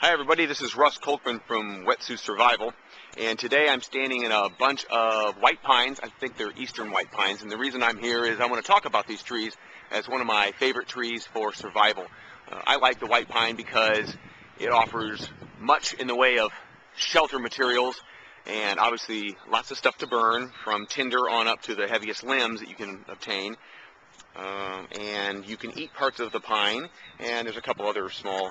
Hi everybody, this is Russ Kolkman from Wetsuit Survival, and today I'm standing in a bunch of white pines. I think they're eastern white pines, and the reason I'm here is I want to talk about these trees as one of my favorite trees for survival. I like the white pine because it offers much in the way of shelter materials and obviously lots of stuff to burn, from tinder on up to the heaviest limbs that you can obtain. And you can eat parts of the pine, and there's a couple other small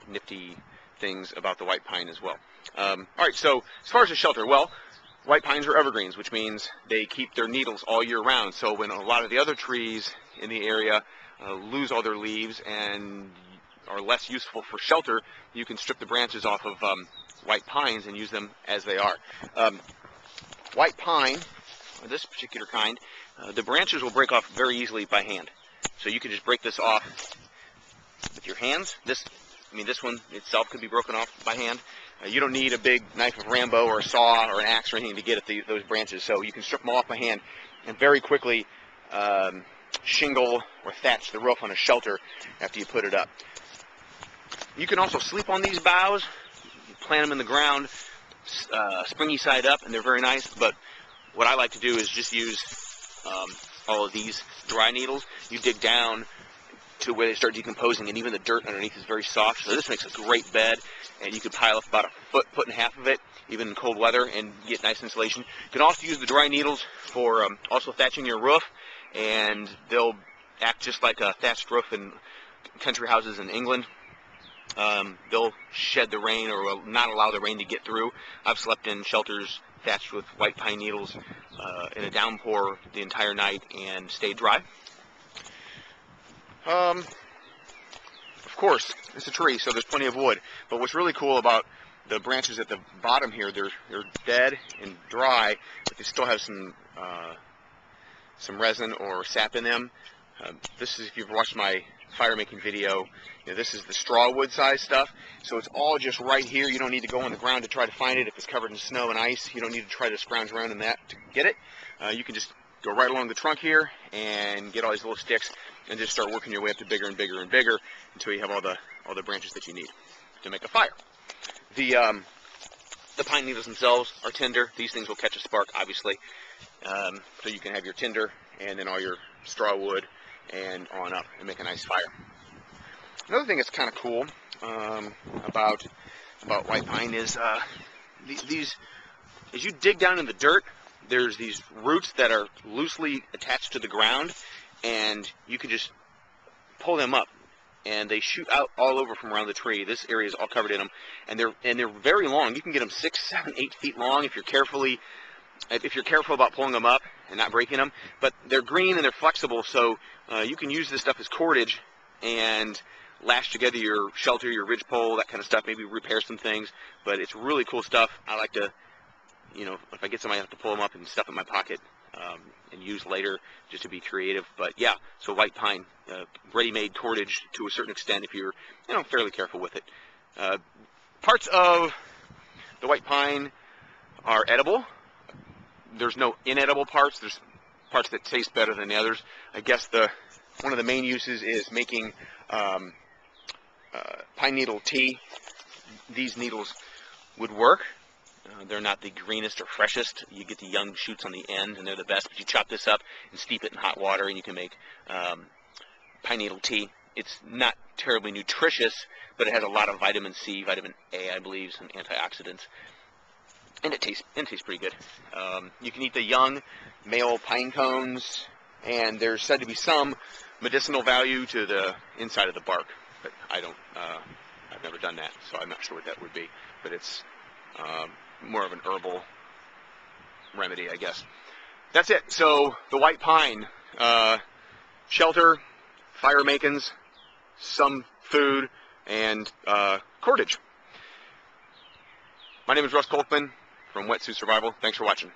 nifty things about the white pine as well. Alright, so as far as the shelter, well, white pines are evergreens, which means they keep their needles all year round. So when a lot of the other trees in the area lose all their leaves and are less useful for shelter, you can strip the branches off of white pines and use them as they are. White pine, or this particular kind, the branches will break off very easily by hand. So you can just break this off with your hands. This one itself could be broken off by hand. You don't need a big knife of Rambo or a saw or an axe or anything to get at those branches. So you can strip them off by hand and very quickly shingle or thatch the roof on a shelter after you put it up. You can also sleep on these boughs. You plant them in the ground, springy side up, and they're very nice. But what I like to do is just use all of these dry needles. You dig down to where they start decomposing, and even the dirt underneath is very soft. So this makes a great bed, and you could pile up about a foot and a half of it, even in cold weather, and get nice insulation. You can also use the dry needles for also thatching your roof, and they'll act just like a thatched roof in country houses in England. They'll shed the rain, or will not allow the rain to get through. I've slept in shelters thatched with white pine needles in a downpour the entire night and stayed dry. Of course, it's a tree, so there's plenty of wood. But what's really cool about the branches at the bottom here, they're dead and dry, but they still have some resin or sap in them. This is, if you've watched my fire making video, this is the straw wood size stuff. So it's all just right here. You don't need to go on the ground to try to find it if it's covered in snow and ice. You don't need to try to scrounge around in that to get it. You can just go right along the trunk here and get all these little sticks and just start working your way up to bigger and bigger and bigger until you have all the branches that you need to make a fire. The pine needles themselves are tinder. These things will catch a spark, obviously. So you can have your tinder and then all your straw wood and on up and make a nice fire. Another thing that's kind of cool about white pine is these, as you dig down in the dirt, there's these roots that are loosely attached to the ground, and you can just pull them up, and they shoot out all over from around the tree. This area is all covered in them, and they're very long. You can get them 6, 7, 8 feet long if you're careful about pulling them up and not breaking them. But they're green and they're flexible, so you can use this stuff as cordage and lash together your shelter, your ridgepole, that kind of stuff. Maybe repair some things. But it's really cool stuff. I like to, if I get somebody, I have to pull them up and stuff in my pocket and use later just to be creative. But yeah, so white pine, ready-made cordage to a certain extent if you're, fairly careful with it. Parts of the white pine are edible. There's no inedible parts. There's parts that taste better than the others. I guess one of the main uses is making pine needle tea. These needles would work. They're not the greenest or freshest. You get the young shoots on the end, and they're the best. But you chop this up and steep it in hot water, and you can make pine needle tea. It's not terribly nutritious, but it has a lot of vitamin C, vitamin A, I believe, some antioxidants. And it tastes pretty good. You can eat the young male pine cones, and there's said to be some medicinal value to the inside of the bark, but I've never done that, so I'm not sure what that would be. But it's more of an herbal remedy, I guess. That's it. So the white pine, shelter, fire makings, some food, and cordage. My name is Russ Kolkman from Wetsuit Survival. Thanks for watching.